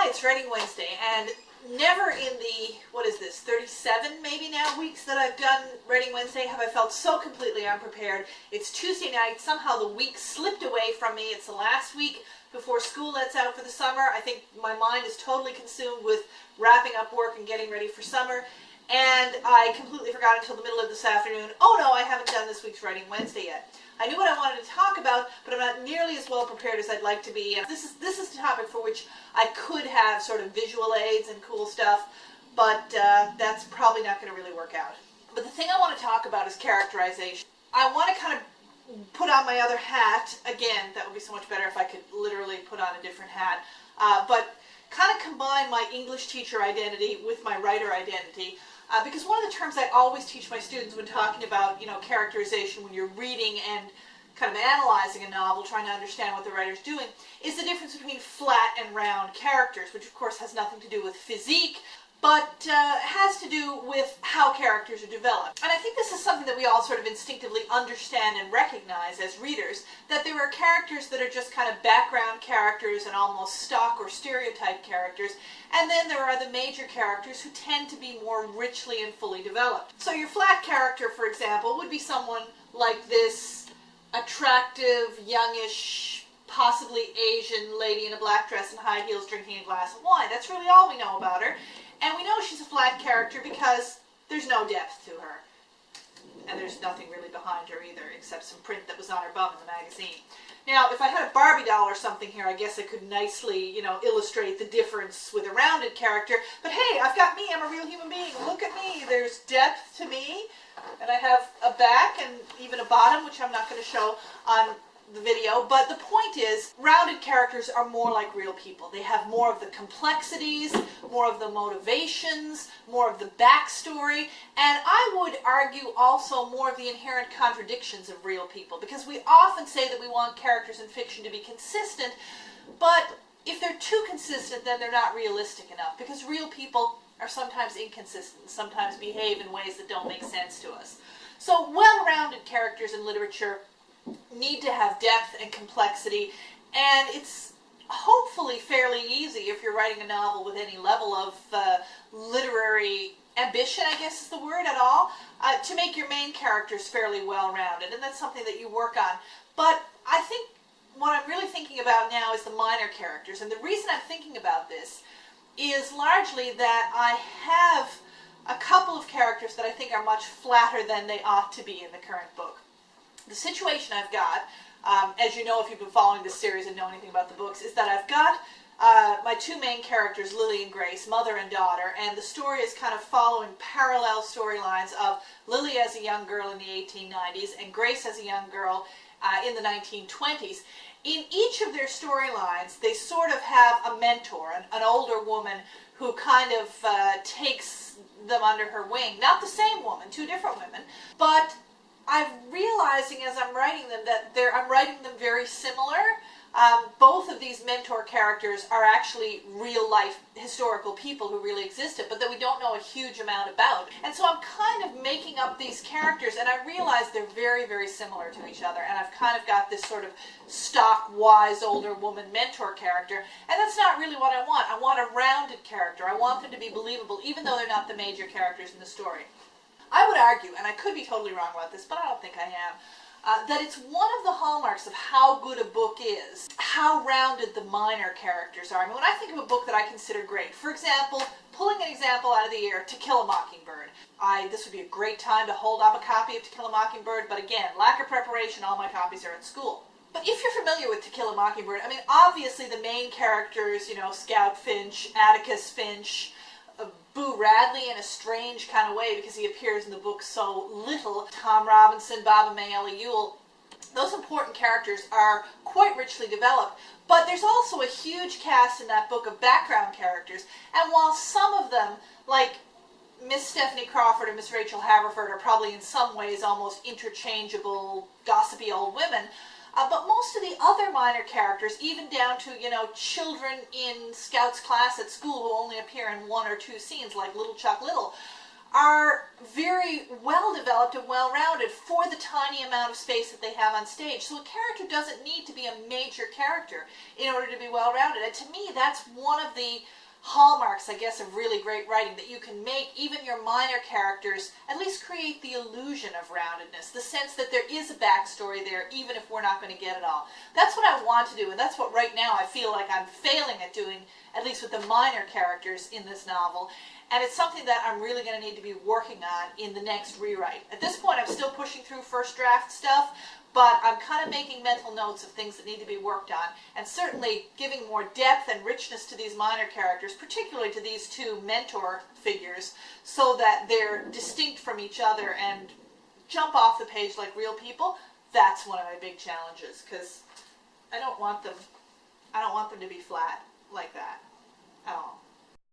it's Writing Wednesday, and never in the, what is this, 37 maybe now weeks that I've done Writing Wednesday have I felt so completely unprepared. It's Tuesday night, somehow the week slipped away from me. It's the last week before school lets out for the summer. I think my mind is totally consumed with wrapping up work and getting ready for summer. And I completely forgot until the middle of this afternoon, oh no, I haven't done this week's Writing Wednesday yet. I knew what I wanted to talk about, but I'm not nearly as well prepared as I'd like to be. And this is a topic for which I could have sort of visual aids and cool stuff, but that's probably not going to really work out. But the thing I want to talk about is characterization. I want to kind of put on my other hat. Again, that would be so much better if I could literally put on a different hat. But kind of combine my English teacher identity with my writer identity. Because one of the terms I always teach my students when talking about, characterization, when you're reading and kind of analyzing a novel, trying to understand what the writer's doing, is the difference between flat and round characters, which of course has nothing to do with physique, but has to do with how characters are developed. And I think this is something that we all sort of instinctively understand and recognize as readers, that there are characters that are just kind of background characters and almost stock or stereotype characters, and then there are the major characters who tend to be more richly and fully developed. So your flat character, for example, would be someone like this attractive, youngish, possibly Asian lady in a black dress and high heels drinking a glass of wine. That's really all we know about her. And we know she's a flat character because there's no depth to her. And there's nothing really behind her either, except some print that was on her bum in the magazine. Now, if I had a Barbie doll or something here, I guess I could nicely, illustrate the difference with a rounded character. But hey, I've got me, I'm a real human being. Look at me, there's depth to me. And I have a back and even a bottom, which I'm not going to show on the video, but the point is, rounded characters are more like real people. They have more of the complexities, more of the motivations, more of the backstory, and I would argue also more of the inherent contradictions of real people, because we often say that we want characters in fiction to be consistent, but if they're too consistent, then they're not realistic enough, because real people are sometimes inconsistent, sometimes behave in ways that don't make sense to us. So well-rounded characters in literature need to have depth and complexity, and it's hopefully fairly easy if you're writing a novel with any level of literary ambition, I guess is the word at all, to make your main characters fairly well-rounded, and that's something that you work on. But I think what I'm really thinking about now is the minor characters, and the reason I'm thinking about this is largely that I have a couple of characters that I think are much flatter than they ought to be in the current book. The situation I've got, as you know if you've been following this series and know anything about the books, is that I've got my two main characters, Lily and Grace, mother and daughter, and the story is kind of following parallel storylines of Lily as a young girl in the 1890s and Grace as a young girl in the 1920s. In each of their storylines, they sort of have a mentor, an older woman who kind of takes them under her wing. Not the same woman, two different women, but I'm realizing as I'm writing them that I'm writing them very similar. Both of these mentor characters are actually real-life historical people who really existed, but that we don't know a huge amount about. And so I'm kind of making up these characters, and I realize they're very, very similar to each other. And I've kind of got this sort of stock, wise, older woman mentor character, and that's not really what I want. I want a rounded character. I want them to be believable, even though they're not the major characters in the story. I would argue, and I could be totally wrong about this, but I don't think I am, that it's one of the hallmarks of how good a book is, how rounded the minor characters are. I mean, when I think of a book that I consider great, for example, pulling an example out of the air, To Kill a Mockingbird. This would be a great time to hold up a copy of To Kill a Mockingbird, but again, lack of preparation, all my copies are at school. But if you're familiar with To Kill a Mockingbird, I mean, obviously the main characters, Scout Finch, Atticus Finch, Boo Radley in a strange kind of way because he appears in the book so little, Tom Robinson, Baba May, Ellie Ewell, those important characters are quite richly developed. But there's also a huge cast in that book of background characters, and while some of them, like Miss Stephanie Crawford and Miss Rachel Haverford, are probably in some ways almost interchangeable, gossipy old women, but most of the other minor characters, even down to, children in Scout's class at school who only appear in one or two scenes, like Little Chuck Little, are very well developed and well rounded for the tiny amount of space that they have on stage. So a character doesn't need to be a major character in order to be well rounded. And to me, that's one of the hallmarks, I guess, of really great writing, that you can make even your minor characters at least create the illusion of roundedness, the sense that there is a backstory there, even if we're not going to get it all. That's what I want to do, and that's what right now I feel like I'm failing at doing, at least with the minor characters in this novel. And it's something that I'm really going to need to be working on in the next rewrite. At this point, I'm still pushing through first draft stuff, but I'm kind of making mental notes of things that need to be worked on, and certainly giving more depth and richness to these minor characters, particularly to these two mentor figures, so that they're distinct from each other and jump off the page like real people. That's one of my big challenges, because I don't want them to be flat like that at all.